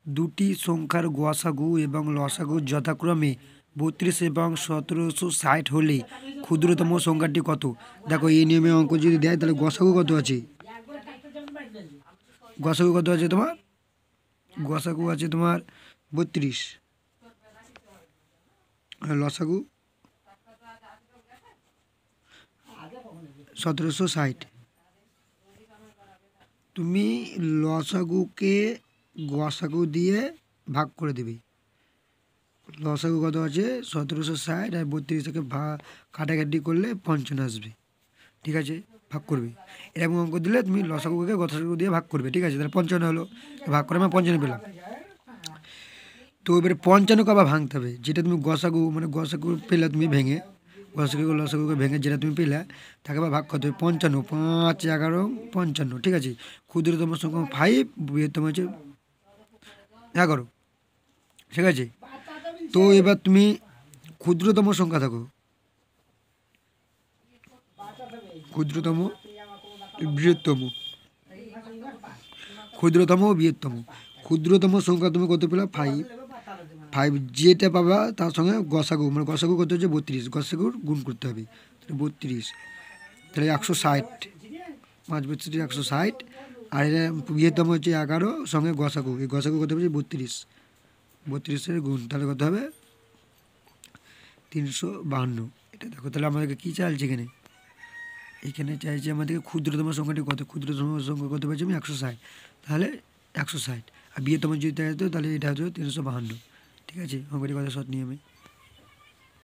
দুটি সংখ্যার গসাগু এবং লসাগু যথাক্রমে 32 এবং 1760 হলে ক্ষুদ্রতম সংখ্যাটি কত? দেখো এই নিয়মে অঙ্ক যদি দেয় তাহলে গসাগু কত আছে? গসাগু কত আছে তোমার? গসাগু আছে তোমার 32, আর লসাগু 1760। তুমি লসাগুকে গসাগু দিয়ে ভাগ করে দেবে। লসাগু কত আছে? 1760, আর 32 থেকে কাটাকাটি করলে 55 আসবে। ঠিক আছে, ভাগ করবে। এরকম অঙ্ক দিলে তুমি লসাগুকে গসাগু দিয়ে ভাগ করবে। ঠিক আছে, তাহলে 55 হলো, ভাগ করে আমি 55 পেলাম। তো এবারে 55কে আবার ভাঙতে হবে। যেটা তুমি গসাগু মানে গসাগু পেলে তুমি ভেঙে, গসাগু লসাগুকে ভেঙে যেটা তুমি পেলে তাকে আবার ভাগ করতে হবে। 55, 5 11 55। ঠিক আছে, ক্ষুদ্রতম সংখ্যা 5, বৃহত্তম হচ্ছে 11। ঠিক আছে, তো এবার তুমি ক্ষুদ্রতম সংখ্যা থাকো, ক্ষুদ্রতম বৃহত্তম, ক্ষুদ্রতম ও বৃহত্তম। ক্ষুদ্রতম সংখ্যা তুমি কত পেলা? 5। 5 যেটা পাবা তার সঙ্গে গসাগু মানে গসাগু কত হচ্ছে? 32, গসাগুর গুণ করতে হবে। 32, তাহলে 160, 5 32 160। আর এটা বৃহত্তম হচ্ছে 11, সঙ্গে গসাগু, এই গসাগু কত হচ্ছে? 32, 32-এর গুণ, তাহলে কত হবে? 352। এটা দেখো, তাহলে আমাদেরকে কী চাইছে এখানে? এখানে চাইছে আমাদেরকে ক্ষুদ্রতম সংখ্যাটি কত। ক্ষুদ্রতম সংখ্যা কত পেয়েছি আমি? 160, তাহলে 160। আর বৃহত্তম যদি চাইতো তাহলে এটা হচ্ছে 352। ঠিক আছে, অঙ্কটি কথা সৎ নিয়মে।